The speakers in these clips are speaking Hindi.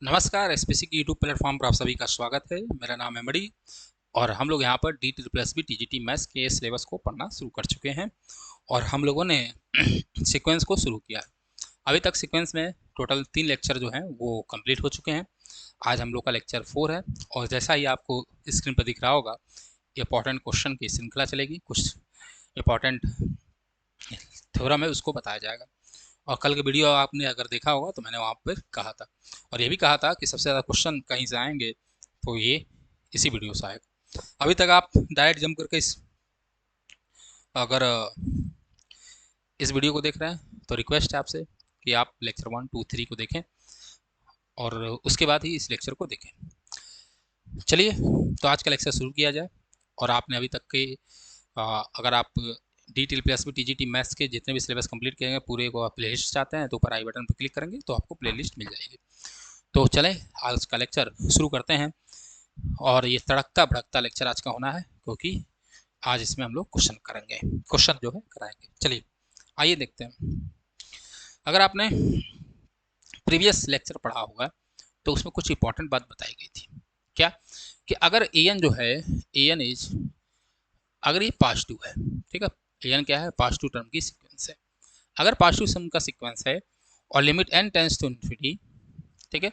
नमस्कार, एसपीसी की यूट्यूब प्लेटफॉर्म पर आप सभी का स्वागत है। मेरा नाम है मणि और हम लोग यहाँ पर DTSSB TGT मैथ्स के सिलेबस को पढ़ना शुरू कर चुके हैं और हम लोगों ने सीक्वेंस को शुरू किया। अभी तक सीक्वेंस में टोटल 3 लेक्चर जो हैं वो कंप्लीट हो चुके हैं। आज हम लोग का लेक्चर 4 है और जैसा ही आपको स्क्रीन पर दिख रहा होगा, इंपॉर्टेंट क्वेश्चन की श्रृंखला चलेगी। कुछ इंपॉर्टेंट थ्योरम है उसको बताया जाएगा। और कल के वीडियो आपने अगर देखा होगा तो मैंने वहाँ पर कहा था और ये भी कहा था कि सबसे ज़्यादा क्वेश्चन कहीं से आएंगे तो ये इसी वीडियो से आएगा। अभी तक आप डायरेक्ट जंप करके अगर इस वीडियो को देख रहे हैं तो रिक्वेस्ट है आपसे कि आप लेक्चर 1, 2, 3 को देखें और उसके बाद ही इस लेक्चर को देखें। चलिए तो आज का लेक्चर शुरू किया जाए। और आपने अभी तक के अगर आप DTSSB TGT मैथ्स के जितने भी सिलेबस कंप्लीट किए पूरे को आप प्ले लिस्ट चाहते हैं तो ऊपर आई बटन पर क्लिक करेंगे तो आपको प्ले लिस्ट मिल जाएगी। तो चलें आज का लेक्चर शुरू करते हैं। और ये तड़कता भड़कता लेक्चर आज का होना है क्योंकि आज इसमें हम लोग क्वेश्चन जो है कराएंगे। चलिए आइए देखते हैं। अगर आपने प्रीवियस लेक्चर पढ़ा होगा तो उसमें कुछ इंपॉर्टेंट बात बताई गई थी। क्या कि अगर an जो है an इज अगर ये पॉजिटिव है, ठीक है, an क्या है, पॉजिटिव टर्म की सीक्वेंस है। अगर पॉजिटिव टर्म का सीक्वेंस है और limit n tends to infinity, ठीक है,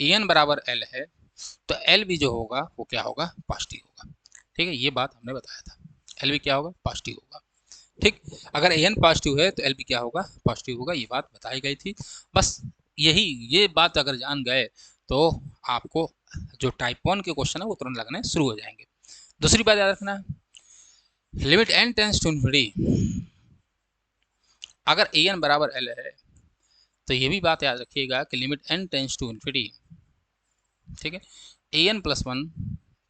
an बराबर l है तो l भी जो होगा वो क्या होगा, पॉजिटिव होगा। ठीक है, ये बात हमने बताया था, l भी क्या होगा, पॉजिटिव होगा। ठीक, अगर an पॉजिटिव है तो l भी क्या होगा, पॉजिटिव होगा। ये बात बताई गई थी। बस ये बात अगर जान गए तो आपको जो टाइप 1 के क्वेश्चन है वो तुरंत लगने शुरू हो जाएंगे। दूसरी बात याद रखना, limit n tends to infinity, अगर an बराबर l है तो ये भी बात याद रखिएगा कि limit n tends to infinity, ठीक है, an प्लस 1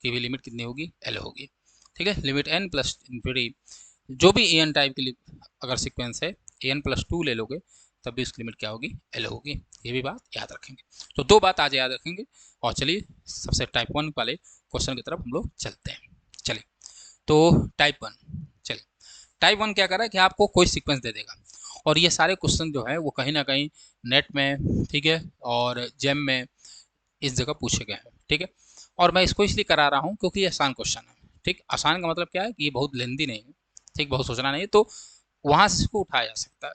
की भी लिमिट कितनी होगी, l होगी। ठीक है, लिमिट n प्लस इन्फिनिटी, जो भी an टाइप की अगर सीक्वेंस है an प्लस 2 ले लोगे तब भी उसकी लिमिट क्या होगी, l होगी। ये भी बात याद रखेंगे। तो दो बात आज याद रखेंगे। और चलिए सबसे टाइप 1 वाले क्वेश्चन की तरफ हम लोग चलते हैं। चलिए तो टाइप 1, चलिए टाइप 1 क्या कर रहा है कि आपको कोई सीक्वेंस दे देगा और ये सारे क्वेश्चन जो है वो कहीं ना कहीं नेट में, ठीक है, और जेम में इस जगह पूछे गए हैं। ठीक है, और मैं इसको इसलिए करा रहा हूँ क्योंकि ये आसान क्वेश्चन है। ठीक, आसान का मतलब क्या है कि ये बहुत लेंदी नहीं है, ठीक, बहुत सोचना नहीं है, तो वहाँ से इसको उठाया जा सकता है।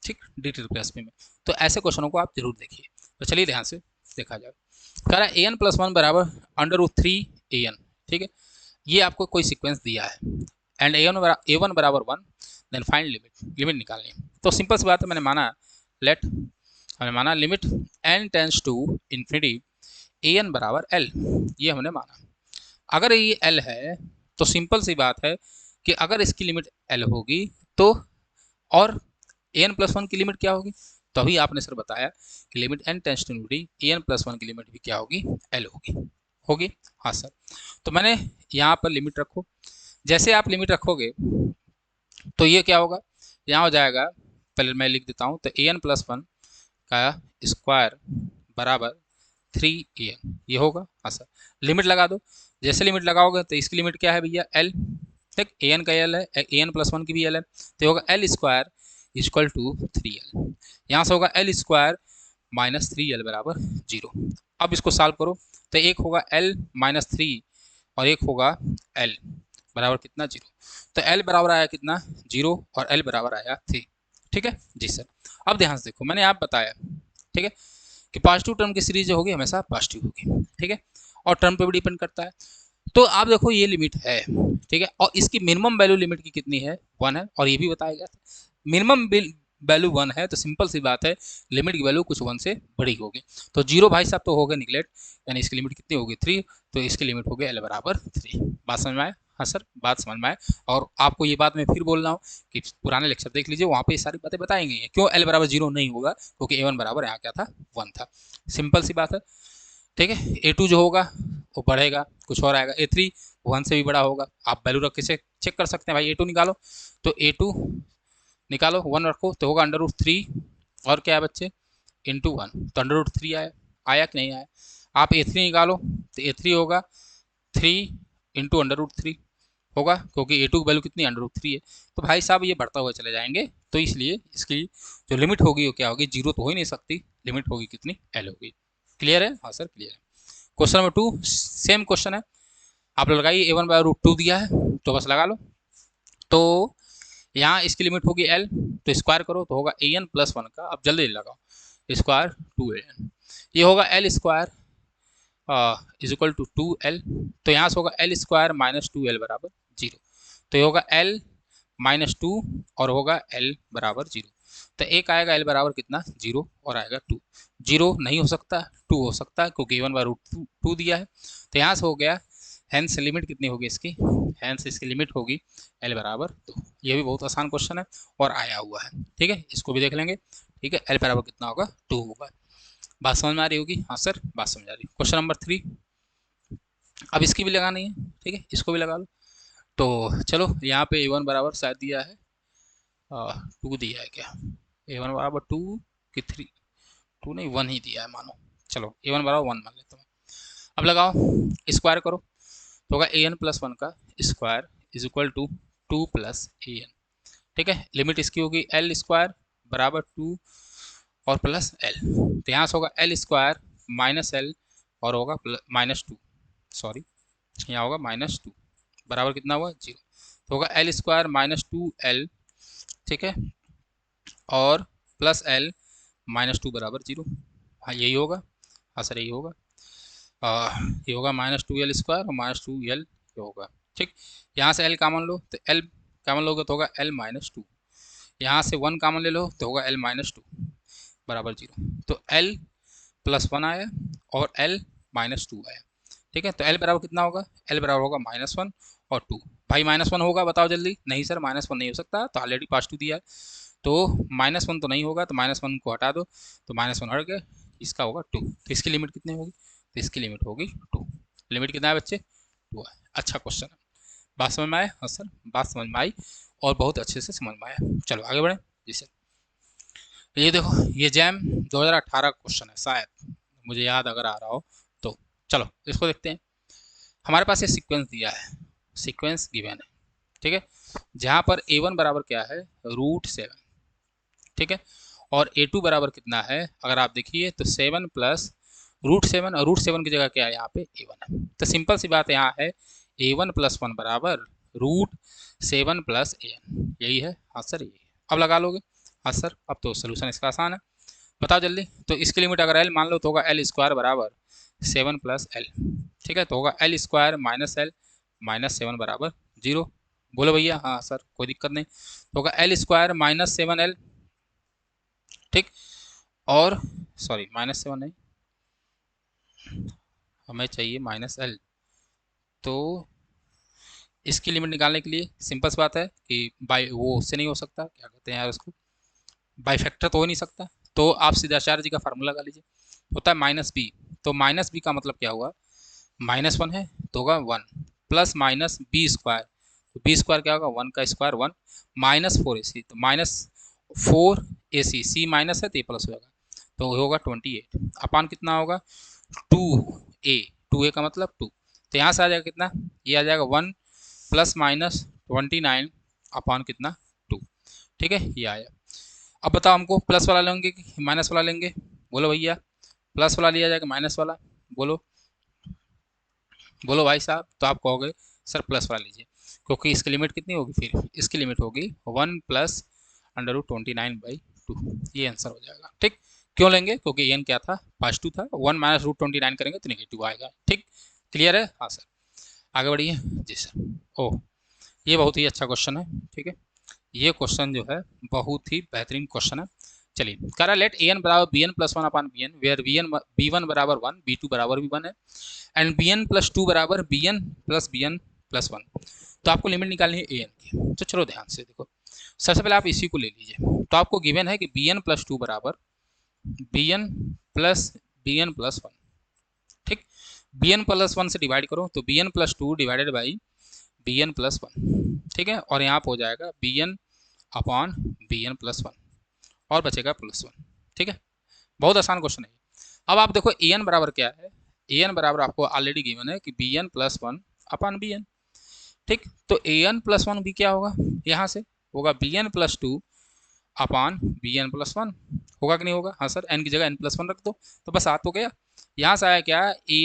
ठीक, DTSSB में तो ऐसे क्वेश्चनों को आप जरूर देखिए। तो चलिए ध्यान से देखा जाए। कह रहा है an प्लस 1 बराबर √3an, ठीक है, ये आपको कोई सीक्वेंस दिया है एंड a1 बराबर 1, देन फाइंड लिमिट निकालनी है। तो सिंपल सी बात है, हमने माना limit n tends to infinity an बराबर l, ये हमने माना। अगर ये l है तो सिंपल सी बात है कि अगर इसकी लिमिट l होगी तो और an प्लस 1 की लिमिट क्या होगी, तो अभी आपने सर बताया कि limit n tends to infinity an plus 1 की लिमिट भी क्या होगी, l होगी। हाँ सर, तो मैंने यहाँ पर लिमिट रखो। जैसे आप लिमिट रखोगे तो ये क्या होगा, यहाँ हो जाएगा, पहले मैं लिख देता हूँ, तो an प्लस 1 का स्क्वायर बराबर 3an, ये होगा। हाँ सर, लिमिट लगा दो। जैसे लिमिट लगाओगे तो इसकी लिमिट क्या है भैया, l, ठीक, an का l है, an प्लस 1 की भी l है, तो होगा l square equal to 3l। यहाँ से होगा l स्क्वायर माइनस 3l बराबर 0। अब इसको सॉल्व करो तो एक होगा l माइनस 3 और एक होगा l बराबर कितना, 0। तो l बराबर आया कितना, 0, और l बराबर आया 3। ठीक है जी सर। अब ध्यान से देखो, मैंने आप बताया, ठीक है, कि पॉजिटिव टर्म की सीरीज जो होगी हमेशा पॉजिटिव होगी। ठीक है, और टर्म पे भी डिपेंड करता है। तो आप देखो ये लिमिट है, ठीक है, और इसकी मिनिमम वैल्यू लिमिट की कितनी है, 1 है, और ये भी बताया गया था मिनिमम वैल्यू 1 है, तो सिंपल सी बात है लिमिट की वैल्यू कुछ 1 से बड़ी होगी। तो 0 भाई साहब तो हो गए निगलेक्ट, यानी इसकी लिमिट कितनी होगी, 3, तो इसकी लिमिट हो गई l बराबर 3। बात समझ में आए, हाँ सर बात समझ में आए। और आपको ये बात मैं फिर बोल रहा हूँ कि पुराने लेक्चर देख लीजिए, वहाँ पे ये सारी बातें बताई गई हैं। क्यों l बराबर 0 नहीं होगा, क्योंकि a1 बराबर यहाँ क्या था, 1 था। सिंपल सी बात है। ठीक है, a2 जो होगा वो बढ़ेगा, कुछ और आएगा, a3 1 से भी बड़ा होगा। आप वैल्यू रख के चेक कर सकते हैं भाई, a2 निकालो, तो a2 निकालो, 1 रखो तो होगा √3, और क्या है बच्चे, × 1, तो √3 आया कि नहीं आया। आप a3 निकालो तो a3 होगा 3 × √3 होगा, क्योंकि a2 की वैल्यू कितनी, √3 है। तो भाई साहब ये बढ़ता हुआ चले जाएंगे तो इसलिए इसकी जो लिमिट होगी वो क्या होगी, जीरो तो हो ही नहीं सकती, लिमिट होगी कितनी, एल होगी। क्लियर है? हाँ सर क्लियर है। क्वेश्चन नंबर 2 सेम क्वेश्चन है, आप लगाइए a1/√2 दिया है तो बस लगा लो। तो यहाँ इसकी लिमिट होगी एल, तो स्क्वायर करो तो होगा an+1 का, अब जल्दी लगाओ, स्क्वायर 2an, ये होगा L square is equal to 2l, तो यहाँ से होगा एल स्क्वायर माइनस 2l बराबर 0, तो ये होगा l माइनस 2 और होगा l बराबर 0, तो एक आएगा l बराबर कितना 0 और आएगा 2, 0 नहीं हो सकता 2 हो सकता है क्योंकि a1/√2 दिया है, तो यहाँ से हो गया, हैंस लिमिट कितनी होगी इसकी, हैंस इसकी लिमिट होगी l बराबर 2। ये भी बहुत आसान क्वेश्चन है और आया हुआ है, ठीक है, इसको भी देख लेंगे। ठीक है, l बराबर कितना होगा 2 होगा। बात समझ में आ रही होगी? हाँ सर बात समझ आ रही। क्वेश्चन नंबर 3, अब इसकी भी लगानी है, ठीक है, इसको भी लगा लो। तो चलो यहाँ पे a1 बराबर शायद दिया है 2 दिया है क्या, a1 बराबर 2 कि 3, 2 नहीं 1 ही दिया है मानो, चलो a1 बराबर 1 मान लेता हूँ। अब लगाओ, स्क्वायर करो तो होगा an+1 का square is equal to 2 + an, ठीक है, लिमिट इसकी होगी एल स्क्वायर बराबर 2 और प्लस एल, तो यहाँ से होगा एल स्क्वायर माइनस एल और होगा -2, सॉरी यहाँ होगा -2 बराबर कितना हुआ 0, तो होगा एल स्क्वायर -2l, ठीक है, और प्लस एल -2 बराबर 0, हाँ यही होगा, हाँ सर यही होगा, ये होगा -2l स्क्वायर और -2l ये होगा, ठीक, यहाँ से l कॉमन लो तो l कॉमन लोगे तो होगा l -2, यहाँ से 1 कॉमन ले लो तो होगा l -2 बराबर 0, तो l +1 आया और l -2 आया, ठीक है, तो l बराबर कितना होगा, l बराबर होगा -1 और 2, भाई -1 होगा बताओ जल्दी, नहीं सर -1 नहीं हो सकता, तो ऑलरेडी +2 दिया है, तो -1 तो नहीं होगा, तो -1 को हटा दो, तो -1 हट गया, इसका होगा 2, तो इसकी लिमिट कितनी होगी, तो इसकी लिमिट होगी 2, लिमिट कितना है बच्चे 2 है। अच्छा क्वेश्चन है, बात समझ में आया? हाँ सर बात समझ में आई और बहुत अच्छे से समझ में आया। चलो आगे बढ़ें जी सर। ये देखो ये जैम 2018 क्वेश्चन है शायद, मुझे याद अगर आ रहा हो तो, चलो इसको देखते हैं। हमारे पास ये सीक्वेंस दिया है, सीक्वेंस गिवन है, ठीक है, जहाँ पर a1 बराबर क्या है √7, ठीक है, और a2 बराबर कितना है, अगर आप देखिए तो 7 + √7 और √7 की जगह क्या है यहाँ पे a1 है, तो सिंपल सी बात यहाँ है a1 + 1 बराबर √7 + an, यही है, हाँ सर यही है। अब लगा लोगे, हाँ सर अब तो सोल्यूशन इसका आसान है, बताओ जल्दी, तो इसकी लिमिट अगर l मान लो तो होगा l स्क्वायर बराबर 7 + l, ठीक है, तो होगा l स्क्वायर -l -7 बराबर 0, बोलो भैया, हाँ सर कोई दिक्कत नहीं, तो होगा l स्क्वायर -7l, ठीक, और सॉरी -7 नहीं, हमें चाहिए -l, तो इसकी लिमिट निकालने के लिए सिंपल सी बात है कि बाई वो उससे नहीं हो सकता, क्या कहते हैं यार उसको, बाई फैक्टर तो हो नहीं सकता, तो आप सीधा आचार्य जी का फार्मूला लगा लीजिए, होता है -b, तो -b का मतलब क्या हुआ, -1 है तो होगा 1 प्लस माइनस बी स्क्वायर, तो बी स्क्वायर क्या होगा 1 का स्क्वायर 1 -4ac, तो -4ac, सी माइनस है तो ये प्लस होगा, तो होगा 28 अपान कितना होगा 2a, 2a का मतलब 2, तो यहाँ से आ जाएगा कितना, ये आ जाएगा 1 ± 29 अपान कितना 2, ठीक है ये आया। अब बताओ हमको प्लस वाला लेंगे कि माइनस वाला लेंगे, बोलो भैया, प्लस वाला लिया जाएगा माइनस वाला, बोलो बोलो भाई साहब, तो आप कहोगे सर प्लस वाला लीजिए, क्योंकि इसकी लिमिट कितनी होगी, फिर इसकी लिमिट होगी 1 + √29/2, ये आंसर हो जाएगा, ठीक, क्यों लेंगे, क्योंकि एन क्या था +2 था, 1 - √29 करेंगे तो नेगेटिव आएगा, ठीक, क्लियर है, हाँ सर आगे बढ़िए जी सर। ओह ये बहुत ही अच्छा क्वेश्चन है, ठीक है, ये क्वेश्चन जो है बहुत ही बेहतरीन क्वेश्चन है। चलिए कह रहा लेट an बराबर bn + 1 upon bn where b1 बराबर 1 b2 बराबर भी 1 है एंड bn + 2 बराबर bn + bn + 1, तो आपको लिमिट निकालनी है an की, तो चलो ध्यान से देखो, सबसे पहले आप इसी को ले लीजिए, तो आपको गिवन है कि bn + 2 बराबर bn + bn + 1, ठीक, bn + 1 से डिवाइड करो तो bn + 2 डिवाइडेड बाई bn + 1, ठीक है, और यहाँ पर हो जाएगा bn अपान bn + 1 और बचेगा +1, ठीक है, बहुत आसान क्वेश्चन है। अब आप देखो an बराबर क्या है, an बराबर आपको ऑलरेडी गिवन है कि bn + 1 अपान bn, ठीक, तो an + 1 भी क्या होगा, यहाँ से होगा bn + 2 अपान बी एन प्लस वन, होगा कि नहीं होगा? हाँ सर, एन की जगह एन प्लस वन रख दो, तो बस आ तो गया। यहाँ से आया क्या, ए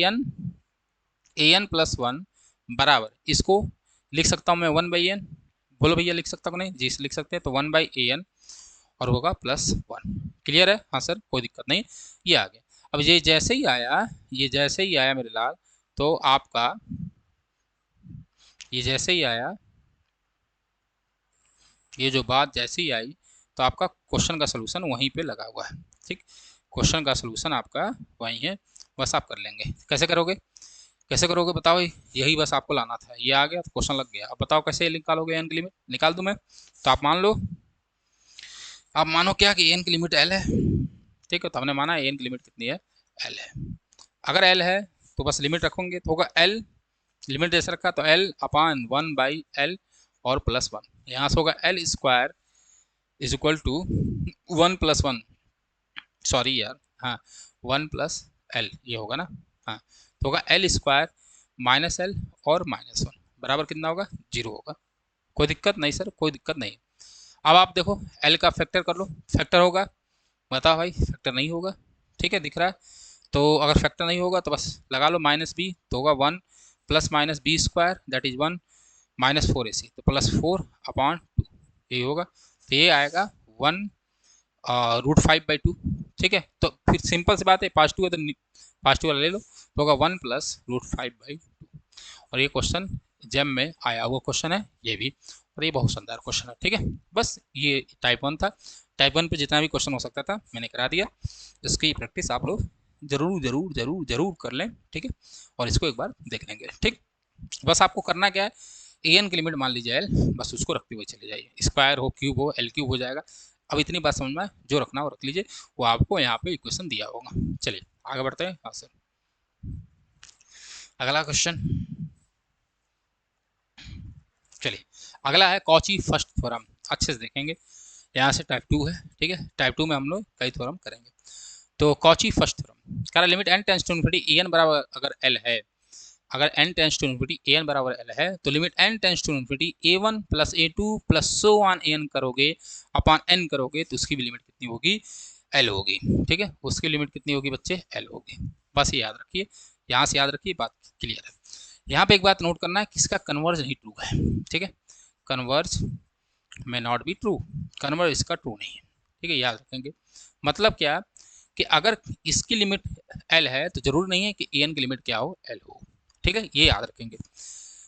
एन प्लस वन बराबर, इसको लिख सकता हूँ मैं वन बाई एन। बोलो भैया लिख सकता हूँ नहीं जी, लिख सकते हैं, तो वन बाई ए एन और होगा प्लस वन। क्लियर है? हाँ सर, कोई दिक्कत नहीं। ये आ गया। अब ये जैसे ही आया, ये जैसे ही आया मेरे लाल, तो आपका ये जैसे ही आया, ये जो बात जैसे ही आई, तो आपका क्वेश्चन का सलूशन वहीं पे लगा हुआ है। ठीक, क्वेश्चन का सलूशन आपका वहीं है, बस आप कर लेंगे। कैसे करोगे, कैसे करोगे बताओ? यही बस आपको लाना था, ये आ गया तो क्वेश्चन लग गया। अब बताओ कैसे निकालोगे एन की लिमिट? निकाल दूं मैं? तो आप मान लो, आप मानो क्या कि एन की लिमिट एल है। ठीक है, तो हमने माना एन की लिमिट कितनी है, एल है। अगर एल है तो बस लिमिट रखोगे तो होगा एल, लिमिट जैसे रखा तो L upon one by L और प्लस वन। यहाँ से होगा L square is equal to one plus one, sorry यार, हाँ, वन प्लस एल ये होगा ना। हाँ, तो होगा एल स्क्वायर माइनस एल और माइनस वन बराबर कितना होगा, जीरो होगा। कोई दिक्कत नहीं सर, कोई दिक्कत नहीं। अब आप देखो एल का फैक्टर कर लो, फैक्टर होगा, बताओ भाई फैक्टर नहीं होगा। ठीक है, दिख रहा है? तो अगर फैक्टर नहीं होगा तो बस लगा लो माइनस बी, तो होगा one plus minus B square that is one minus four A C, तो प्लस फोर अपॉन टू, यही होगा। तो ये आएगा one root five by two. ठीक है, तो फिर सिंपल सी बात है, पास टू है तो पास टू वाला ले लो, तो होगा one plus root five by two. और ये क्वेश्चन जैम में आया हुआ क्वेश्चन है ये भी, और ये बहुत शानदार क्वेश्चन है। ठीक है, बस ये टाइप वन था। टाइप वन पे जितना भी क्वेश्चन हो सकता था मैंने करा दिया, इसकी प्रैक्टिस आप लोग जरूर जरूर जरूर जरूर कर लें। ठीक है, और इसको एक बार देख लेंगे। ठीक, बस आपको करना क्या है, ए एन की लिमिट मान लीजिए एल, बस उसको रखते हुए चले जाइए, स्क्वायर हो क्यूब हो एल क्यूब हो जाएगा। अब इतनी बात समझ में आए, जो रखना हो रख लीजिए, वो आपको यहाँ पे इक्वेशन दिया होगा। चलिए आगे बढ़ते हैं। हाँ सर, अगला क्वेश्चन, चलिए अगला है कॉची फर्स्ट थ्योरम। अच्छे से देखेंगे, यहाँ से टाइप टू है। ठीक है, टाइप टू में हम लोग कई थ्योरम करेंगे। तो कॉची फर्स्ट थ्योरम कह रहा limit N tends to infinity A N बराबर अगर एल है, अगर n tends to infinity A N बराबर एल है, तो limit n tends to infinity A one plus A two plus so on A N करोगे अपॉन n करोगे, तो उसकी भी लिमिट कितनी होगी, l होगी। ठीक है, उसकी लिमिट कितनी होगी बच्चे, l होगी। बस ये याद रखिए, यहाँ से याद रखिए, बात क्लियर है। यहाँ पे एक बात नोट करना है कि इसका कन्वर्ज नहीं ट्रू है। ठीक है, कन्वर्ज में नॉट बी ट्रू, कन्वर्ज इसका ट्रू नहीं है। ठीक है, याद रखेंगे। मतलब क्या कि अगर इसकी लिमिट l है तो जरूर नहीं है कि ए एन की लिमिट क्या हो, l हो। ठीक है, ये याद रखेंगे।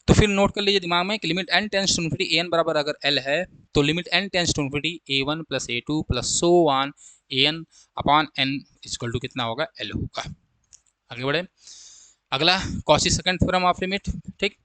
तो फिर नोट कर लीजिए दिमाग में कि limit n tends to infinity A N बराबर अगर l है, तो limit n tends to infinity A one plus A two plus so on A N upon N equal to कितना होगा, l होगा। आगे बढ़े, अगला Cauchy second theorem of limit. ठीक,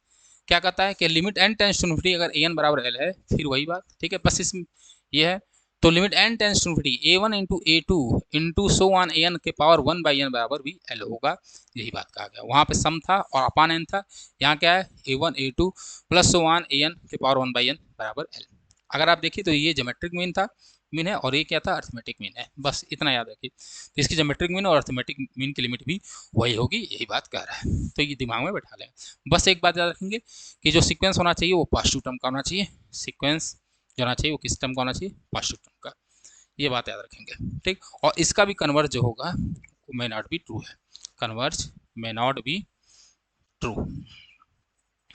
क्या कहता है कि limit n tends to infinity अगर ए एन बराबर l है, फिर वही बात। ठीक है, बस इसमें ये है, तो limit n tends to infinity A one into A two into so on A N के पावर वन बाई एन बराबर भी l होगा। यही बात कहा गया, वहाँ पे सम था और अपान एन था, यहाँ क्या है ए one A two plus so on A N के पावर वन बाई एन बराबर l। अगर आप देखिए तो ये ज्योमेट्रिक मीन था, मीन है, और ये क्या था, अर्थमेटिक मीन है। बस इतना याद रखिए, तो इसकी ज्योमेट्रिक मीन और अर्थमेटिक मीन की लिमिट भी वही होगी, यही बात कह रहा है। तो ये दिमाग में बैठा लें। बस एक बात याद रखेंगे कि जो सीक्वेंस होना चाहिए वो पॉजिटिव टर्म का होना चाहिए, सीक्वेंस जो होना चाहिए वो किस टर्म का होना चाहिए, पॉजिटिव टर्म का। ये बात याद रखेंगे। ठीक, और इसका भी कन्वर्ज जो होगा वो मे नॉट बी ट्रू है, converge may not be true.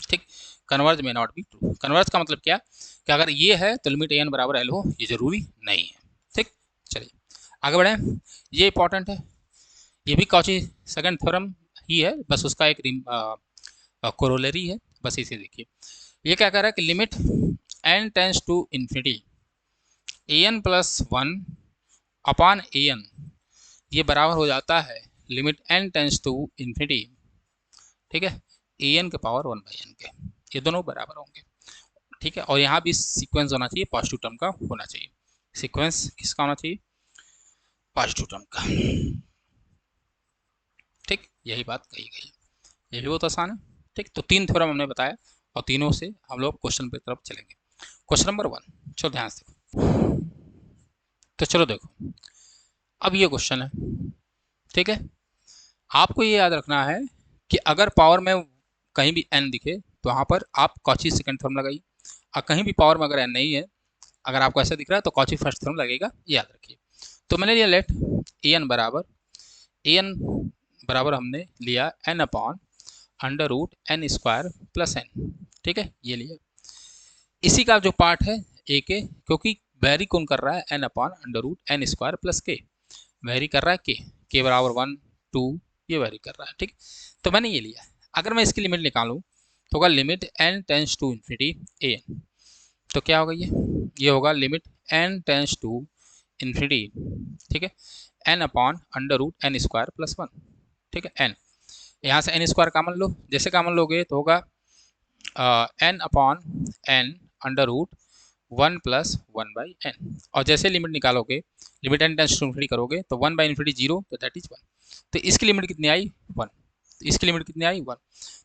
ठीक, converge may not be true, converge का मतलब क्या कि अगर ये है तो लिमिट ए एन बराबर एल हो, ये जरूरी नहीं है। ठीक, चलिए आगे बढ़े, ये इंपॉर्टेंट है, ये भी कॉची सेकंड थ्योरम ही है, बस उसका एक कोरोलरी है। बस इसे देखिए, ये क्या कह रहा है कि limit N tends to infinity A N plus one upon A N, ये बराबर हो जाता है limit N tends to infinity, ठीक है, ए एन के पावर वन बाई एन के, ये दोनों बराबर होंगे। ठीक है, और यहाँ भी सीक्वेंस होना चाहिए, पॉजिटिव टर्म का होना चाहिए। सीक्वेंस किसका होना चाहिए, पॉजिटिव टर्म का। ठीक, यही बात कही गई, ये भी बहुत आसान है। ठीक, तो तीन थ्योरम हमने बताया और तीनों से हम लोग क्वेश्चन की तरफ चलेंगे। क्वेश्चन नंबर वन, चलो ध्यान से देखो, तो चलो देखो अब ये क्वेश्चन है। ठीक है, आपको ये याद रखना है कि अगर पावर में कहीं भी n दिखे तो वहाँ पर आप कॉची सेकंड थ्योरम लगाइए, और कहीं भी पावर में अगर n नहीं है अगर आपको ऐसा दिख रहा है तो कॉची फर्स्ट थ्योरम लगेगा, याद रखिए। तो मैंने लिया लेट ए एन बराबर हमने लिया N upon under root N square plus N, ठीक है, ये लिया। इसी का जो पार्ट है ए के, क्योंकि वेरी कौन कर रहा है, N upon under root N square plus के, वेरी कर रहा है के बराबर 1 2, ये वेरी कर रहा है, ठीक। तो मैंने ये लिया। अगर मैं इसकी लिमिट निकालूं तो होगा limit N tends to infinity A N, तो क्या होगा ये होगा limit N tends to infinity, ठीक है, N upon under root N square plus 1, ठीक है, एन, यहाँ से एन स्क्वायर कामन लो, जैसे कामन लोगे तो होगा N upon N under root 1 plus 1/n, और जैसे लिमिट निकालोगे, limit N tends to infinity करोगे तो 1/इन्फिनिटी 0, तो दैट इज 1। तो इसकी लिमिट कितनी आई 1, इसकी लिमिट कितनी आई 1,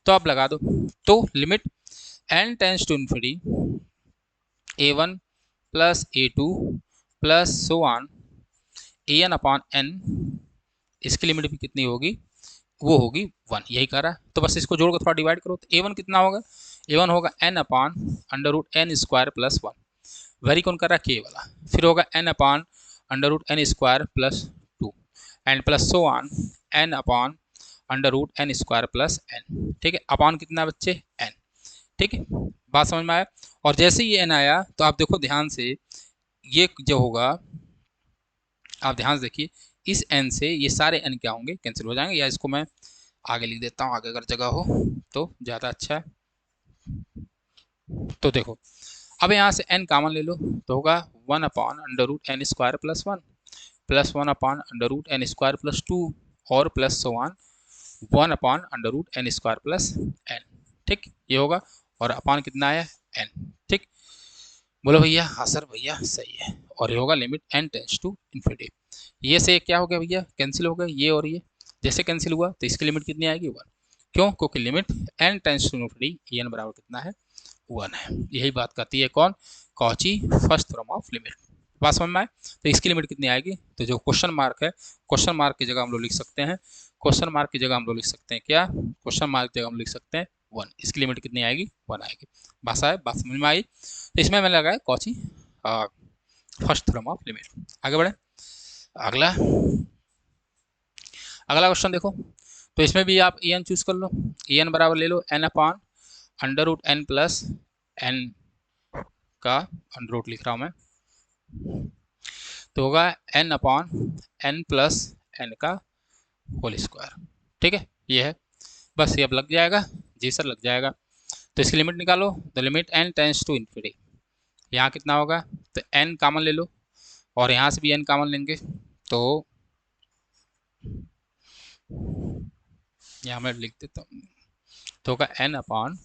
तो आप लगा दो। तो limit N tends to infinity a1 plus a2 plus so on an upon n, इसकी लिमिट भी कितनी होगी, वो होगी 1, यही कह रहा है। तो बस इसको जोड़ कर थोड़ा डिवाइड करो, तो a1 कितना होगा, a1 होगा n upon under root N square plus 1, vary कौन कर रहा है, के वाला, फिर होगा n upon under root N square plus 2 and plus so on n upon under root N square plus n, ठीक है, अपॉन कितना बच्चे n, ठीक है, बात समझ में आया। और जैसे ही n आया तो आप देखो ध्यान से, ये जो होगा, आप ध्यान से देखिए, इस n से ये सारे n क्या होंगे, कैंसिल हो जाएंगे, या इसको मैं आगे लिख देता हूँ, आगे अगर जगह हो तो ज़्यादा अच्छा है। तो देखो अब यहाँ से n कॉमन ले लो, तो होगा 1 upon under root N square plus 1 plus 1 upon under root N square plus 2 और plus so on 1 upon under root N square plus n, ठीक, ये होगा, और अपॉन कितना आया n, ठीक, बोलो भैया, हाँ सर भैया सही है। और ये होगा limit n tends to infinity, ये से क्या हो गया भैया, कैंसिल हो गया ये और ये, जैसे कैंसिल हुआ तो इसकी लिमिट कितनी आएगी 1, क्यों, क्योंकि limit n tends to infinity n बराबर कितना है 1 है। यही बात कहती है कौन, Cauchy first theorem of limit, बात समझ में आए। तो इसकी लिमिट कितनी आएगी, तो जो क्वेश्चन मार्क है, क्वेश्चन मार्क की जगह हम लोग लिख सकते हैं, क्वेश्चन मार्क की जगह हम लोग लिख सकते हैं क्या, क्वेश्चन मार्क की जगह हम लिख सकते हैं 1, इसकी लिमिट कितनी आएगी 1 आएगी। भाषा है, बात समझ में आई। तो इसमें मैंने लगाया Cauchy first theorem of limit. आगे बढ़े, अगला अगला क्वेश्चन देखो, तो इसमें भी आप ए एन चूज कर लो, ए एन बराबर ले लो N upon under root N plus N का अंडर रूट लिख रहा हूँ मैं, तो होगा N upon N plus N का होल स्क्वायर, ठीक है, ये है, बस ये अब लग जाएगा, जी सर लग जाएगा। तो इसकी लिमिट निकालो, the limit N tends to infinity, यहाँ कितना होगा, तो एन कॉमन ले लो, और यहाँ से भी एन कॉमन लेंगे, तो यहाँ मैं लिख देता हूँ, तो होगा एन अपॉन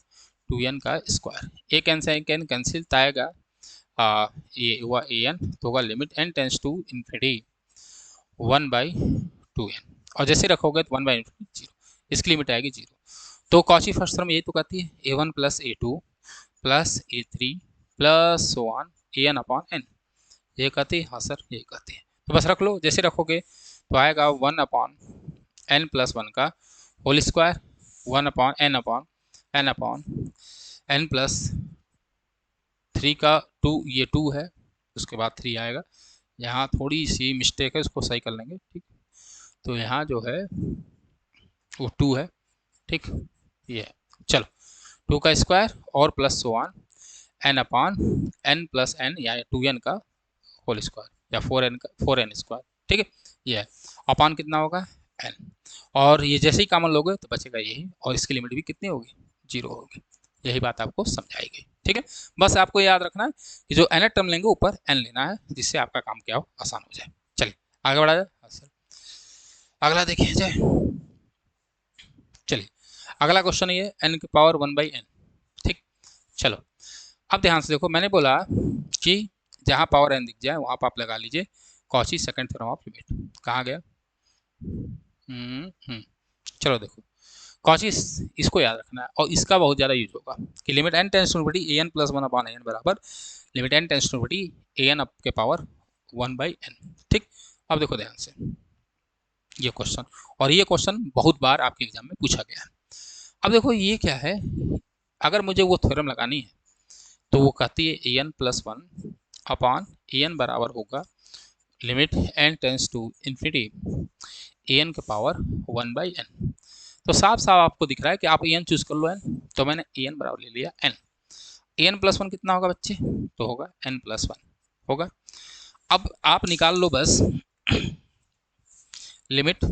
2n का स्क्वायर, एक एन से एक एन कैंसिल आएगा, ये हुआ ए एन, तो होगा limit N tends to infinity 1/2n, और जैसे रखोगे तो 1/0, इसकी लिमिट आएगी 0। तो कॉची फर्स्ट थ्योरम यही तो कहती है a1 plus a2 plus a3 plus so on an upon n, ये कहती है, हाँ सर ये कहती है। तो बस रख लो, जैसे रखोगे तो आएगा 1 अपॉन n प्लस 1 का whole square, 1 upon n upon n plus 3 का 2, ये 2 है, उसके बाद 3 आएगा, यहाँ थोड़ी सी मिस्टेक है, उसको सही कर लेंगे, ठीक, तो यहाँ जो है वो 2 है, ठीक, ये है, चलो 2 का स्क्वायर और plus so on n upon n plus n, या 2n का होल स्क्वायर, या 4n स्क्वायर, ठीक है, ये है, अपॉन कितना होगा n, और ये जैसे ही कॉमन लोगे तो बचेगा यही, और इसकी लिमिट भी कितनी होगी 0 होगी, यही बात आपको समझाई गई, ठीक है। बस आपको याद रखना है कि जो n टर्म लेंगे ऊपर n लेना है, जिससे आपका काम क्या हो, आसान हो जाए। चलिए आगे बढ़ा जाए, अगला देखिए जाए, चलिए अगला क्वेश्चन ये n की पावर 1/n, ठीक, चलो अब ध्यान से देखो, मैंने बोला कि जहाँ पावर n दिख जाए वहाँ पर आप लगा लीजिए Cauchy second theorem of limit, कहाँ गया, चलो देखो, कॉची इसको याद रखना है, और इसका बहुत ज़्यादा यूज होगा कि limit n tends to infinity an plus 1 upon n बराबर limit n tends to infinity an up के पावर 1/n, ठीक। अब देखो ध्यान से ये क्वेश्चन, और ये क्वेश्चन बहुत बार आपके एग्जाम में पूछा गया है। अब देखो ये क्या है, अगर मुझे वो थ्योरम लगानी है तो वो कहती है an plus 1 upon A N बराबर होगा limit N tends to infinity A N के पावर 1/n। तो साफ साफ आपको दिख रहा है कि आप ए एन चूज कर लो एन, तो मैंने ए एन बराबर ले लिया एन। ए एन प्लस वन कितना होगा बच्चे, तो होगा एन प्लस वन होगा। अब आप निकाल लो बस limit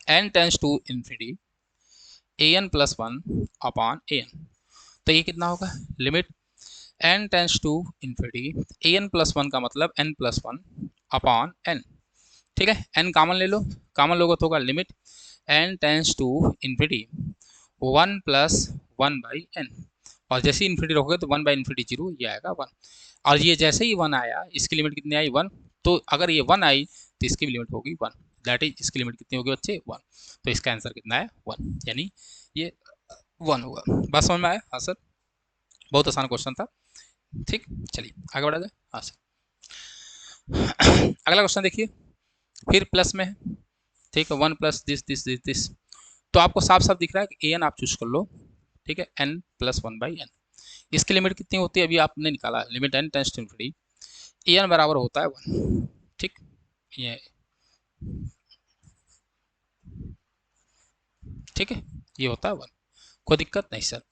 N tends to infinity A N plus one upon A N. तो ये कितना होगा limit N tends to infinity A N plus one का मतलब N plus one upon N. ठीक है, एन कॉमन ले लो, कॉमन लोगे तो होगा limit N tends to infinity 1+1/n। और जैसे ही इन्फिनिटी रखोगे तो 1/इन्फिनिटी 0 ये आएगा 1। और ये जैसे ही 1 आया, इसकी लिमिट कितनी आई 1, तो अगर ये 1 आई तो इसकी भी लिमिट होगी 1, दैट इज इसकी लिमिट कितनी होगी बच्चे 1। तो इसका आंसर कितना है 1, यानी ये 1 होगा। बात समझ में आया? हाँ सर, बहुत आसान क्वेश्चन था। ठीक, चलिए आगे बढ़ा जाए। हाँ सर, अगला क्वेश्चन देखिए, फिर प्लस में है। ठीक है, 1 प्लस दिस। तो आपको साफ साफ दिख रहा है कि ए एन आप चूज कर लो। ठीक है, एन प्लस 1/n। इसकी लिमिट कितनी होती है अभी आपने निकाला, limit N tends to infinity A N बराबर होता है 1। ठीक, ये ठीक है, ये होता है 1, कोई दिक्कत नहीं सर।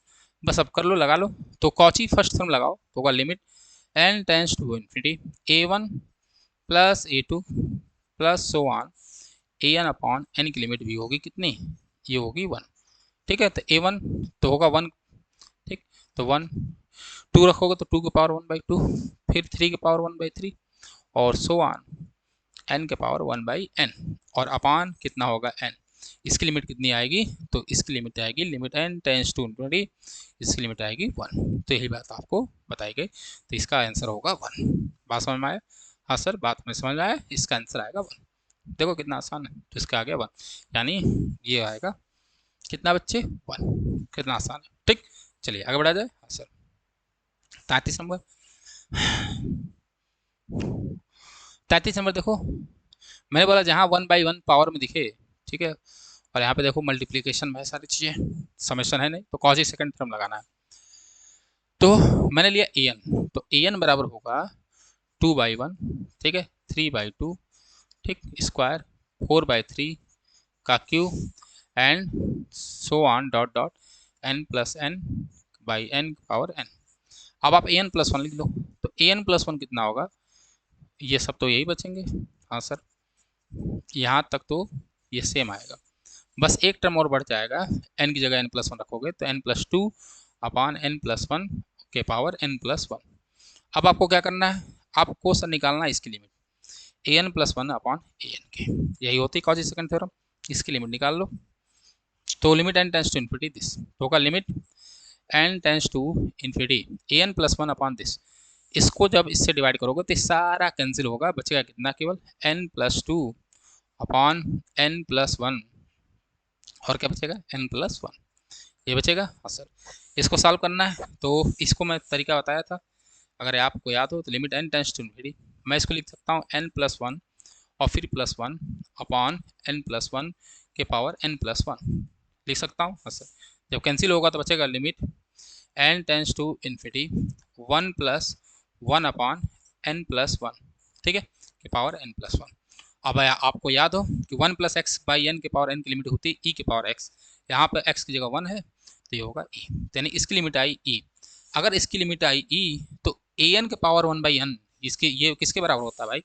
बस अब कर लो, लगा लो। तो कौची फर्स्ट टर्म लगाओ, तो होगा limit N tends to infinity A one plus A two plus so on A N upon N की लिमिट भी होगी कितनी, ये होगी 1। ठीक है, तो ए वन तो होगा 1। ठीक, तो 1, 2 रखोगे तो 2 की पावर 1/2, फिर 3 की पावर 1/3 और सो ऑन एन के पावर 1/n। और अपान कितना होगा n, इसकी लिमिट कितनी आएगी, तो इसकी लिमिट आएगी limit N tends to infinity, इसकी लिमिट आएगी 1। तो यही बात आपको बताई गई, तो इसका आंसर होगा 1। बात समझ में आया? हाँ सर, बात में समझ में आया, इसका आंसर आएगा 1। देखो कितना आसान है, तो इसका आ गया 1, यानी ये आएगा कितना बच्चे 1। कितना आसान है। ठीक, चलिए आगे बढ़ा जाए। हाँ सर, 33 नंबर। 33 नंबर देखो, मैंने बोला जहाँ 1/1 पावर में दिखे, ठीक है, और यहाँ पे देखो मल्टीप्लीकेशन में है सारी चीज़ें, समेशन है नहीं, तो कॉज ही सेकंड टर्म लगाना है। तो मैंने लिया ए एन, तो ए एन बराबर होगा 2/1, ठीक है, 3/2, ठीक, स्क्वायर 4/3 का Q and so on dot dot n plus n by n power n। अब आप ए एन प्लस वन लिख लो, तो ए एन प्लस वन कितना होगा, ये सब तो यही बचेंगे। हाँ सर, यहाँ तक तो ये सेम आएगा, बस एक टर्म और बढ़ जाएगा, n की जगह n प्लस वन रखोगे तो n+2 अपॉन n+1 के पावर n+1। अब आपको क्या करना है, आपको सर निकालना है इसकी लिमिट an+1 अपॉन an के, यही होती है कॉची सेकंड थ्योरम। इसकी लिमिट निकाल लो, तो limit n tends to infinity this होगा limit n tends to infinity an+1 upon this. इसको जब इससे डिवाइड करोगे तो सारा कैंसिल होगा, बचेगा कितना, केवल n+2 अपॉन n+1, और क्या बचेगा n+1, ये बचेगा। हाँ सर, इसको सॉल्व करना है, तो इसको मैं तरीका बताया था, अगर आपको याद हो तो limit n tends to infinity, मैं इसको लिख सकता हूँ n+1 और फिर +1 अपॉन n+1 के पावर n+1 लिख सकता हूँ। हाँ सर, जब कैंसिल होगा तो बचेगा limit n tends to infinity 1+1 upon n+1, ठीक है, के पावर n+1। अब आपको याद हो कि 1+x/n के पावर n की लिमिट होती है e के पावर x, यहाँ पर x की जगह 1 है तो ये होगा e, यानी इसकी लिमिट आई e। अगर इसकी लिमिट आई e तो an के पावर 1/n, इसके ये किसके बराबर होता है भाई,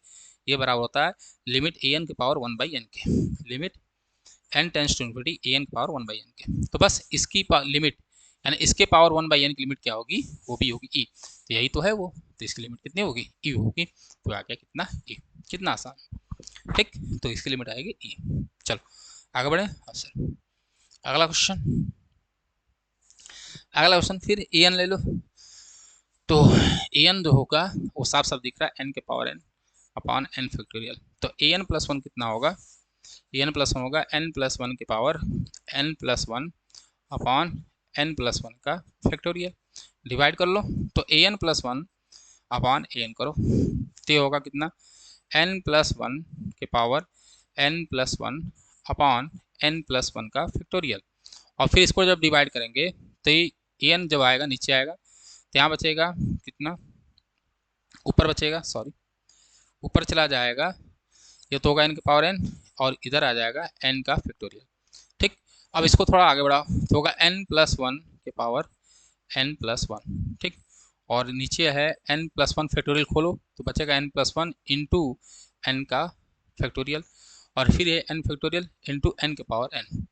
ये बराबर होता है लिमिट an के पावर 1/n के, limit n tends to infinity an के पावर 1/n के। तो बस इसकी लिमिट यानी इसके पावर 1/n की लिमिट क्या होगी, वो भी होगी e, तो यही तो है वो, तो इसकी लिमिट कितनी होगी e होगी, तो आ गया कितना e। कितना आसान, ठीक, तो इसकी लिमिट आएगी e। चलो आगे बढ़े। हाँ सर, अगला क्वेश्चन, फिर ए एन ले लो, तो ए एन जो होगा वो साफ साफ दिख रहा है n के power n upon n factorial. तो ए एन प्लस वन कितना होगा, ए एन प्लस वन होगा n+1 के पावर n+1 अपॉन n+1 का फैक्टोरियल, डिवाइड कर लो, तो ए N plus one upon A N करो, तो ये होगा कितना n+1 के पावर n+1 अपॉन n+1 का फैक्टोरियल। और फिर इसको जब डिवाइड करेंगे तो ये एन जब आएगा नीचे आएगा, तो यहाँ बचेगा कितना, ऊपर बचेगा, सॉरी ऊपर चला जाएगा, ये तो होगा n की पावर n, और इधर आ जाएगा n का फैक्टोरियल। ठीक, अब इसको थोड़ा आगे बढ़ाओ तो होगा n+1 के पावर n+1। ठीक, और नीचे है n+1 फैक्टोरियल खोलो तो बचेगा n+1 इंटू एन का फैक्टोरियल, और फिर ये n फैक्टोरियल इंटू एन के पावर n।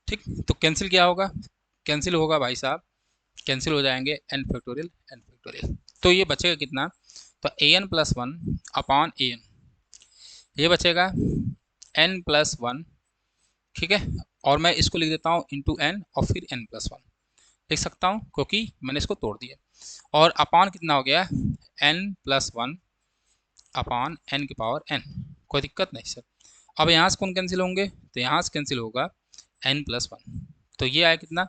ठीक, तो कैंसिल क्या होगा, कैंसिल होगा भाई साहब, कैंसिल हो जाएंगे n फैक्टोरियल n फैक्टोरियल। तो ये बचेगा कितना, तो an+1 अपॉन an, ये बचेगा n+1। ठीक है, और मैं इसको लिख देता हूँ इंटू एन और फिर n+1 लिख सकता हूँ क्योंकि मैंने इसको तोड़ दिया। और अपॉन कितना हो गया, n+1 अपॉन n की पावर n, कोई दिक्कत नहीं सर। अब यहाँ से कौन कैंसिल होंगे, तो यहाँ से कैंसिल होगा n+1, तो ये आया कितना,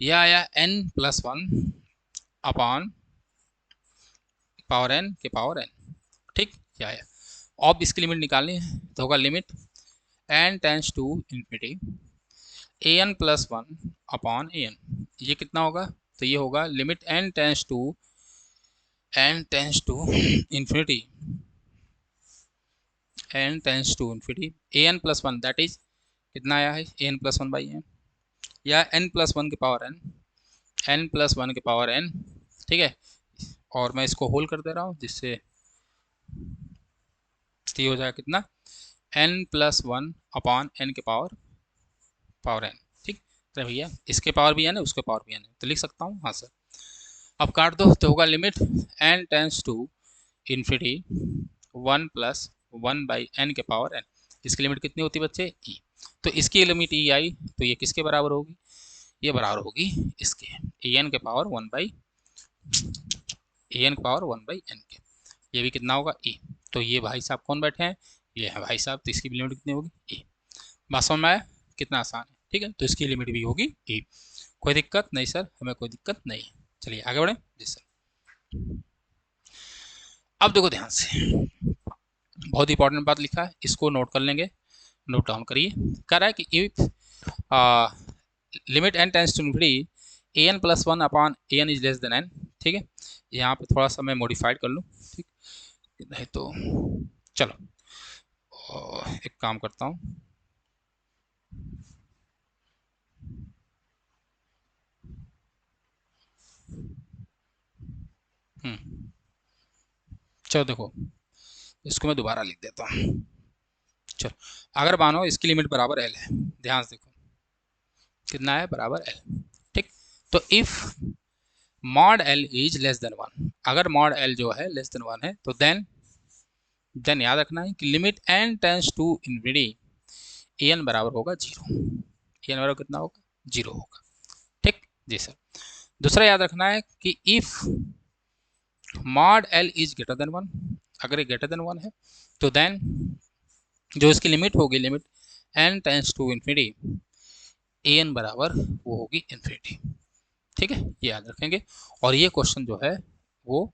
ये आया n+1 अपॉन पावर n के पावर n। ठीक, ये आया। अब इसकी लिमिट निकालनी है तो होगा limit n tends to infinity an+1 upon an, ये कितना होगा, तो ये होगा limit n tends to infinity an+1 that is कितना आया है an+1/n, या n+1 के पावर n के पावर n। ठीक है, और मैं इसको होल कर दे रहा हूँ जिससे हो जाएगा कितना, n+1 अपॉन n के पावर n। ठीक, तो भैया इसके पावर भी n है, उसके पावर भी n है, तो लिख सकता हूँ, हाँ सर। अब काट दो तो होगा limit n tends to infinity 1+1/n के पावर n। इसकी लिमिट कितनी होती है बच्चे, e। तो इसकी लिमिट e आई तो ये किसके बराबर होगी, ये बराबर होगी इसके an के पावर 1/n के। ये भी कितना होगा e। तो ये भाई साहब कौन बैठे हैं, ये है भाई साहब, तो इसकी भी लिमिट कितनी होगी e। बात समझ में आया, कितना आसान है। ठीक है, तो इसकी लिमिट भी होगी e। कोई दिक्कत नहीं सर, हमें कोई दिक्कत नहीं है। चलिए आगे बढ़े जी सर। अब देखो ध्यान से, बहुत इंपॉर्टेंट बात लिखा है, इसको नोट कर लेंगे, नोट डाउन करिए। कह रहा है कि if limit n tends to infinity an+1 upon an is less than n। ठीक है, यहाँ पे थोड़ा सा मैं मॉडिफाइड कर लूँ, ठीक नहीं तो चलो एक काम करता हूँ, चलो देखो इसको मैं दोबारा लिख देता हूँ। चलो, अगर मानो इसकी लिमिट बराबर l है, ध्यान से देखो कितना है, बराबर l। ठीक, तो if mod l is less then 1, अगर मॉड l जो है लेस देन 1 है तो देन याद रखना है कि limit n tends to infinity an बराबर होगा 0। an बराबर कितना होगा, 0 होगा। ठीक जी सर। दूसरा याद रखना है कि if mod l is greater than 1, अगर ये ग्रेटर देन 1 है तो देन जो इसकी लिमिट होगी, limit n tends to infinity an बराबर वो होगी इन्फिनिटी। ठीक है, ये याद रखेंगे। और ये क्वेश्चन जो है वो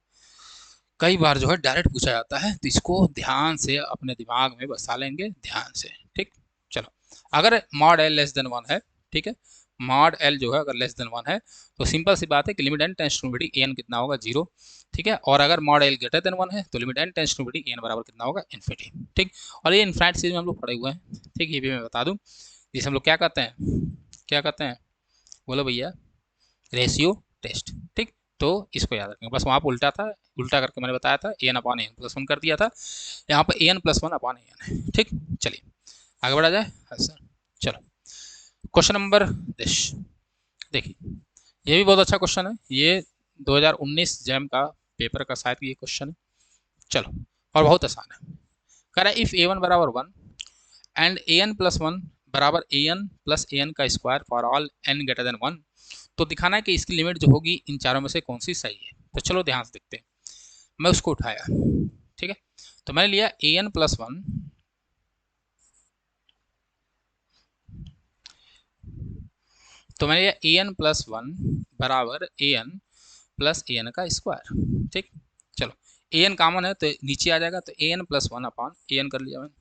कई बार जो है डायरेक्ट पूछा जाता है, तो इसको ध्यान से अपने दिमाग में बसा लेंगे ध्यान से। ठीक, चलो अगर मॉड l लेस देन 1 है, ठीक है, मॉड l जो है अगर लेस देन 1 है तो सिंपल सी बात है कि limit n tends to infinity an कितना होगा, 0। ठीक है, और अगर मॉड l ग्रेटर देन 1 है तो limit n tends to infinity an बराबर कितना होगा, इन्फिनिटी। ठीक, और ये इनफाइनाइट सीरीज में हम लोग पढ़े हुए हैं। ठीक, ये भी मैं बता दूं, जिसे हम लोग क्या कहते हैं, क्या कहते हैं, बोलो भैया, रेशियो टेस्ट। ठीक, तो इसको याद रखेंगे, बस वहाँ पर उल्टा था, उल्टा करके मैंने बताया था an अपॉन an+1 कर दिया था, यहाँ पर an+1 अपॉन an है। ठीक, चलिए आगे बढ़ा जाए। हाँ सर, चलो क्वेश्चन नंबर देखिए, ये भी बहुत अच्छा क्वेश्चन है, ये 2019 जैम का पेपर का शायद ये क्वेश्चन है। चलो, और बहुत आसान है। कह रहा है इफ a1 बराबर 1 एंड an+1 बराबर an+an का square for all n greater than 1, तो दिखाना है कि इसकी लिमिट जो होगी इन चारों में से कौन सी सही है। तो चलो ध्यान से देखते हैं, मैं उसको उठाया, ठीक है, तो मैंने लिया an+1 तो मैंने लिया an+1 बराबर an+an का स्क्वायर। ठीक, चलो an कॉमन है तो नीचे आ जाएगा, तो an+1 अपॉन an कर लिया मैंने।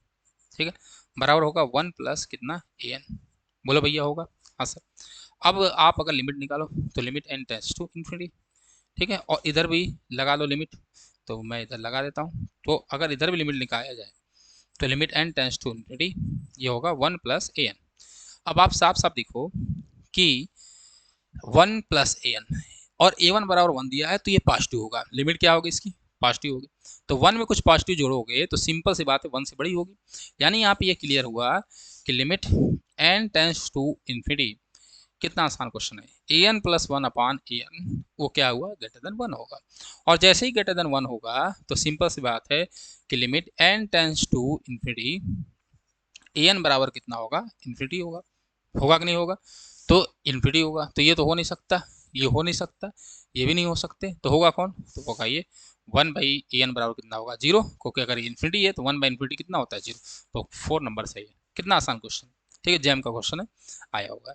ठीक है, बराबर होगा 1 प्लस कितना an, बोलो भैया होगा, हाँ सर। अब आप अगर लिमिट निकालो तो limit n tends to infinity, ठीक है, और इधर भी लगा लो लिमिट, तो मैं इधर लगा देता हूँ। तो अगर इधर भी लिमिट निकाला जाए तो limit n tends to infinity ये होगा 1 प्लस ए एन। अब आप साफ साफ देखो कि 1 प्लस ए एन और ए वन बराबर 1 दिया है तो ये पॉजिटिव होगा, लिमिट क्या होगी इसकी, पॉजिटिव होगी। तो 1 में कुछ पॉजिटिव जोड़ोगे तो सिंपल सी बात है 1 से बड़ी होगी। यानी यहाँ पे ये क्लियर हुआ कि limit n tends to infinity, कितना आसान क्वेश्चन है, A N plus one upon A N वो क्या हुआ, ग्रेटर देन 1 होगा। और जैसे ही ग्रेटर देन 1 होगा तो सिंपल सी बात है कि limit n tends to infinity A N बराबर कितना होगा, इन्फिनिटी होगा। होगा कि नहीं होगा, तो इन्फिनिटी होगा। तो ये तो हो नहीं सकता, ये हो नहीं सकता, ये भी नहीं हो सकते, तो होगा कौन, तो होगा ये 1 बाई ए एन बराबर कितना होगा, 0, क्योंकि अगर इन्फिनिटी है तो 1 बाई इन्फिनिटी कितना होता है, 0। तो 4 नंबर सही है। कितना आसान क्वेश्चन, ठीक है, जैम का क्वेश्चन है, आया होगा।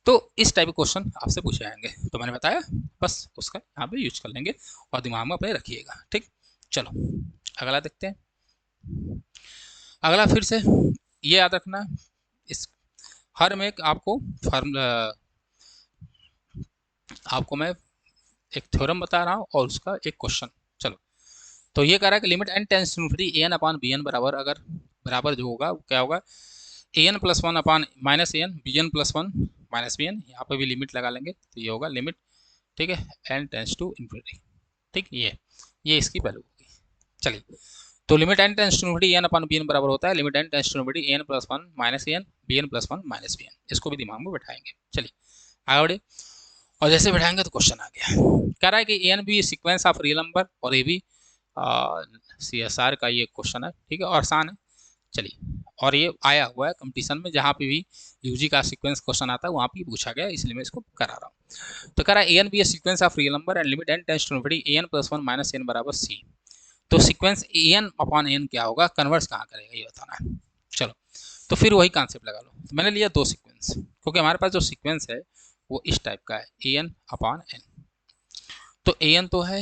तो इस टाइप के क्वेश्चन आपसे पूछे जाएंगे, तो मैंने बताया बस उसका यहाँ पे यूज कर लेंगे और दिमाग में अपने रखिएगा, ठीक। चलो अगला देखते हैं। अगला फिर से ये याद रखना, इस हर में आपको फार्मूला, आपको मैं एक थ्योरम बता रहा हूँ और उसका एक क्वेश्चन। चलो, तो ये कह रहा है कि limit n tends to infinity A N upon B N बराबर, अगर बराबर जो होगा वो क्या होगा, A N plus one upon minus A N B N plus one minus B N. यहाँ पर भी लिमिट लगा लेंगे तो ये होगा लिमिट, ठीक है, n टेंस टू इन्फिनिटी, ठीक। ये इसकी वैल्यू होगी। चलिए, तो limit n tends to infinity N upon B N बराबर होता है limit n tends to infinity N plus one minus A N B N plus one minus B N. इसको भी दिमाग में बैठाएंगे। चलिए आगे बढ़े, और जैसे बैठाएंगे तो क्वेश्चन आ गया, कह रहा है कि A N B sequence of real number और A B C S R का ये क्वेश्चन है, ठीक है, और आसान है। चलिए, और ये आया हुआ है कंपटीशन में, जहाँ पे भी यूजी का सीक्वेंस क्वेश्चन आता है वहाँ पे पूछा गया, इसलिए मैं इसको करा रहा हूँ। तो कह रहा है A N B sequence of real number and limit n tends to infinity A N plus one minus N बराबर सी। तो sequence A N upon N क्या होगा, कन्वर्स कहाँ करेगा ये बताना है। चलो, तो फिर वही कॉन्सेप्ट लगा लो। तो मैंने लिया दो सीक्वेंस, क्योंकि हमारे पास जो सीक्वेंस है वो इस टाइप का है, ए एन अपॉन एन। तो ए एन तो है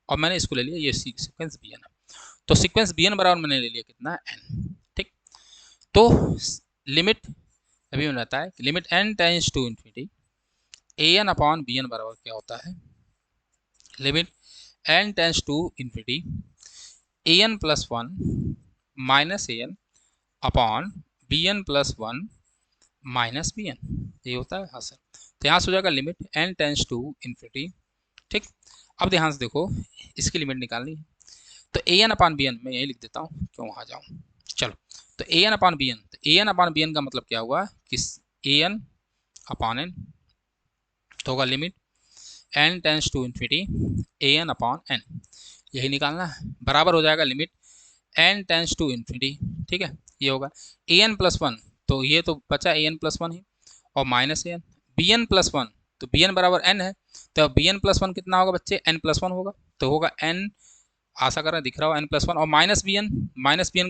और मैंने इसको ले लिया ये सीक्वेंस बी एन है। तो सीक्वेंस बी एन बराबर मैंने ले लिया कितना, एन, ठीक। तो लिमिट अभी मैंने बताया कि limit n tends to infinity A N upon B N बराबर क्या होता है, limit n tends to infinity A N plus one minus A N upon B N plus one minus B N, ये होता है। हाँ सर, तो यहाँ से हो जाएगा limit n tends to infinity, ठीक। अब ध्यान से देखो, इसकी लिमिट निकालनी है, तो ए एन अपॉन बी एन मैं यही लिख देता हूँ, क्यों वहाँ जाऊँ। चलो, तो ए एन अपॉन बी एन, तो ए एन अपॉन बी एन का मतलब क्या हुआ कि ए एन अपॉन एन, तो होगा limit n tends to infinity A N upon N, यही निकालना है। बराबर हो जाएगा limit n tends to infinity, ठीक है, ये होगा ए एन प्लस वन, तो ये तो बचा ए एन प्लस वन ही, और minus A N B N plus one, तो बी एन बराबर एन है, तो बी एन प्लस वन कितना होगा बच्चे, एन प्लस वन होगा, तो होगा एन, आशा कर रहा दिख रहा हो, एन प्लस वन, और माइनस बी एन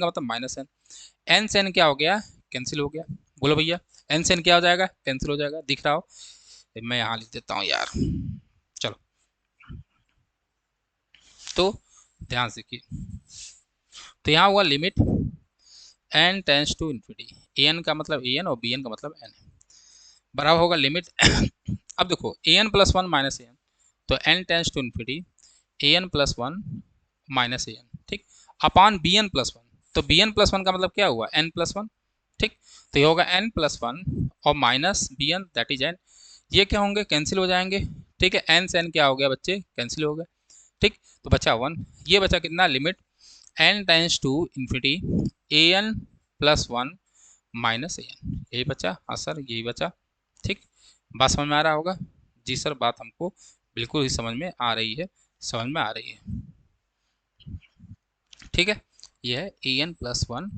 का मतलब माइनस एन से एन क्या हो गया, कैंसिल हो गया। बोलो भैया, एन से एन क्या हो जाएगा, कैंसिल हो जाएगा, दिख रहा हो, मैं यहाँ लिख देता हूँ यार। चलो, तो ध्यान से देखिए, तो यहाँ हुआ limit n tends to infinity, A N का मतलब ए एन और बी एन का मतलब एन है, बराबर होगा लिमिट अब देखो A N plus one minus A N, तो n tends to infinity A N plus one minus A N, ठीक, upon B N plus one, तो बी एन प्लस वन का मतलब क्या हुआ, एन प्लस वन, ठीक। तो ये होगा एन प्लस वन और minus B N that is N, ये क्या होंगे, कैंसिल हो जाएंगे, ठीक है। एन से एन क्या हो गया बच्चे, कैंसिल हो गया, ठीक। तो बचा वन, ये बचा कितना, limit n tends to infinity A N plus one minus A N, यही बचा। हाँ सर, यही बचा, ठीक। बात समझ में आ रहा होगा, जी सर, बात हमको बिल्कुल ही समझ में आ रही है, समझ में आ रही है, ठीक है। ये है A N plus one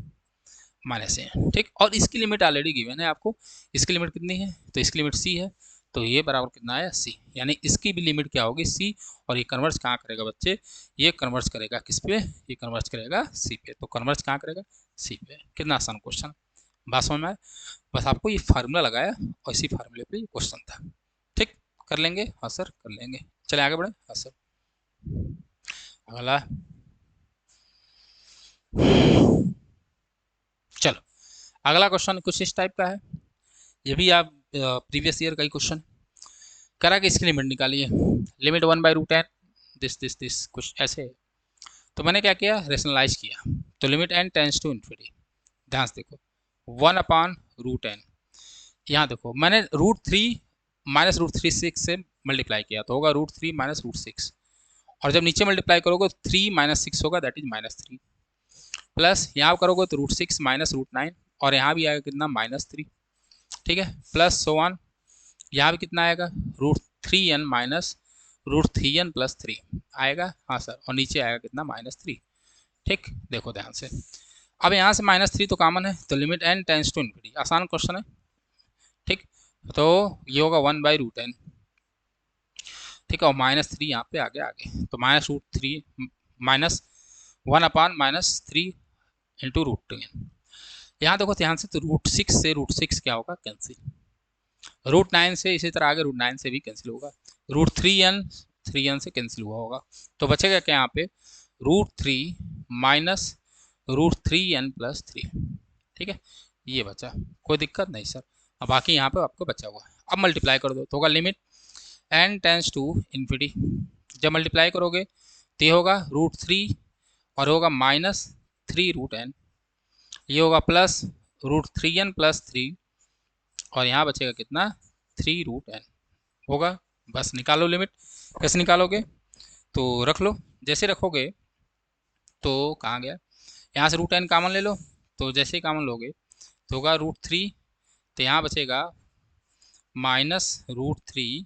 minus A N, ठीक। और इसकी लिमिट ऑलरेडी गिवन है आपको, इसकी लिमिट कितनी है, तो इसकी लिमिट सी है, तो ये बराबर कितना आया, सी, यानी इसकी भी लिमिट क्या होगी, सी। और ये कन्वर्स कहाँ करेगा बच्चे, ये कन्वर्स करेगा किस पे, ये कन्वर्स करेगा सी पे, तो कन्वर्स कहाँ करेगा, सी पे। कितना आसान क्वेश्चन, बात समझ में आया। बस आपको ये फार्मूला लगाया और इसी फार्मूले पे ये क्वेश्चन था, ठीक। कर लेंगे, हाँ सर कर लेंगे। चले आगे बढ़े, हाँ सर। अगला, चलो अगला क्वेश्चन कुछ इस टाइप का है, ये भी आप प्रीवियस ईयर का ही क्वेश्चन करा कि इसकी लिमिट निकालिए, limit one by root N this कुछ ऐसे, तो मैंने क्या किया, रेशनलाइज किया। तो limit n tends to infinity, ध्यान से देखो 1/√n। यहाँ देखो मैंने √3 माइनस √3 6 से मल्टीप्लाई किया तो होगा √3 माइनस √6, और जब नीचे मल्टीप्लाई करोगे तो 3 माइनस 6 होगा, दैट इज -3, प्लस यहाँ करोगे तो √6 माइनस √9, और यहाँ भी आएगा कितना, -3, ठीक है, प्लस सो ऑन। यहाँ भी कितना आएगा, √3n माइनस √3n प्लस 3 आएगा, हाँ सर, और नीचे आएगा कितना, -3, ठीक। देखो ध्यान से, अब यहाँ से -3 तो कॉमन है, तो limit n tends to infinity, आसान क्वेश्चन है, ठीक। तो ये होगा 1/√n, ठीक है, और -3 यहाँ पे आगे, तो -√3 माइनस 1/-3 इंटू √2n। यहाँ देखो ध्यान से, तो √6 से √6 क्या होगा, कैंसिल, √9 से इसी तरह आगे √9 से भी कैंसिल होगा, √3n 3n से कैंसिल हुआ होगा, तो बचेगा क्या यहाँ पे, √3 माइनस √3n प्लस 3, ठीक है, ये बचा, कोई दिक्कत नहीं सर। अब बाकी यहाँ पे आपको बचा हुआ है, अब मल्टीप्लाई कर दो तो होगा limit n tends to infinity. जब मल्टीप्लाई करोगे तो ये होगा √3 और होगा -3√n, ये होगा प्लस √3n प्लस 3, और यहाँ बचेगा कितना, 3√n होगा। बस निकालो लिमिट, कैसे निकालोगे, तो रख लो, जैसे रखोगे तो कहाँ गया, यहाँ से √n कॉमन ले लो, तो जैसे ही कॉमन लोगे तो होगा √3, तो यहाँ बचेगा -√3,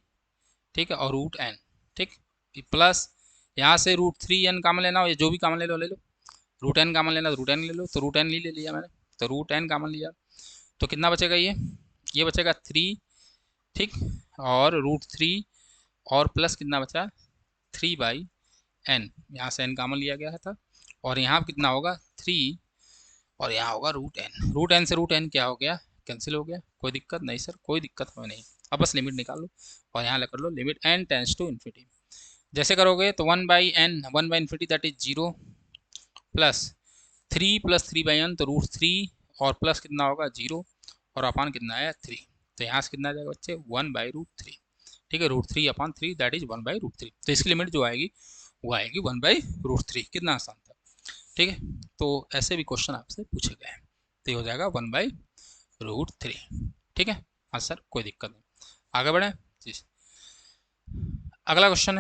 ठीक है, और √n, ठीक, प्लस यहाँ से √3n कॉमन लेना हो, या जो भी कॉमन ले लो √n कॉमन लेना तो √n ले लो, तो √n ले लिया मैंने, तो √n कॉमन लिया, तो कितना बचेगा, ये बचेगा 3, ठीक, और √3 और प्लस कितना बचा, 3/n, यहाँ से n कॉमन लिया गया था, और यहाँ कितना होगा 3, और यहाँ होगा √n से √n क्या हो गया, कैंसिल हो गया, कोई दिक्कत नहीं सर, कोई दिक्कत हमें नहीं। अब बस लिमिट निकालो और यहाँ कर लो limit n tends to infinity. जैसे करोगे तो 1/n 1/इन्फिनिटी that is 0, plus 3 plus 3/n, तो √3 और प्लस कितना होगा 0, और अपान कितना आया 3, तो यहाँ से कितना आ जाएगा बच्चे 1/√3, ठीक है, √3/3 दैट इज 1/√3, तो इसकी लिमिट जो आएगी वो आएगी 1/√3। कितना आसान था, ठीक है। तो ऐसे भी क्वेश्चन आपसे पूछे गए हैं, तो ये हो जाएगा 1/√3, ठीक है, हाँ सर, कोई दिक्कत नहीं। आगे बढ़े जी, अगला क्वेश्चन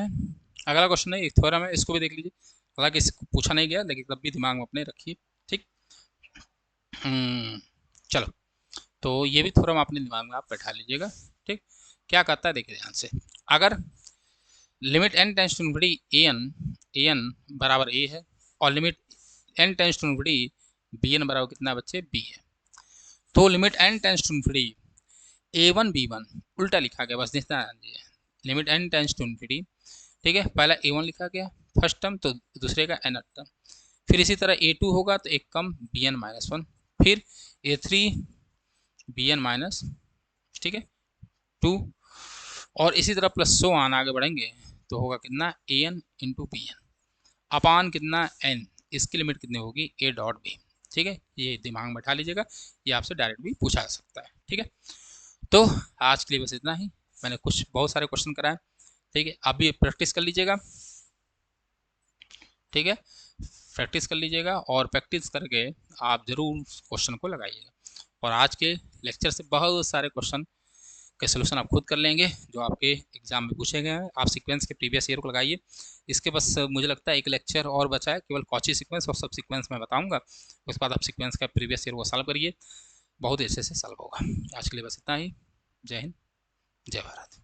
है एक थ्योरम है, इसको भी देख लीजिए, हालांकि इसको पूछा नहीं गया लेकिन तब भी दिमाग में अपने रखिए, ठीक। चलो, तो ये भी थ्योरम अपने दिमाग में आप बैठा लीजिएगा, ठीक। क्या कहता है देखिए ध्यान से, अगर limit n tends to infinity an बराबर a है, और limit n tends to infinity bn बराबर कितना बच्चे b है, तो limit n tends to infinity a1 b1 उल्टा लिखा गया, बस देखना है, limit n tends to infinity, ठीक है, पहला a1 लिखा गया फर्स्ट टर्म, तो दूसरे का n टर्म, फिर इसी तरह a2 होगा तो एक कम bn -1, फिर a3 bn माइनस, ठीक है 2, और इसी तरह प्लस सो आन आगे बढ़ेंगे तो होगा कितना an इंटू bn अपान कितना n, इसकी लिमिट कितनी होगी a.b, ठीक है, ये दिमाग में बैठा लीजिएगा, ये आपसे डायरेक्ट भी पूछा जा सकता है, ठीक है। तो आज के लिए बस इतना ही, मैंने बहुत सारे क्वेश्चन कराए, ठीक है, आप भी प्रैक्टिस कर लीजिएगा, ठीक है, प्रैक्टिस कर लीजिएगा, और प्रैक्टिस करके आप जरूर क्वेश्चन को लगाइएगा, और आज के लेक्चर से बहुत सारे क्वेश्चन के सोल्यूशन आप खुद कर लेंगे जो आपके एग्जाम में पूछे गए हैं। आप सीक्वेंस के प्रीवियस ईयर को लगाइए, इसके बस मुझे लगता है एक लेक्चर और बचा है, केवल कॉची सीक्वेंस, और सब सीक्वेंस मैं बताऊंगा, उसके बाद आप सीक्वेंस का प्रीवियस ईयर को सॉल्व करिए, बहुत अच्छे से सॉल्व होगा। आज के लिए बस इतना ही, जय हिंद, जय भारत।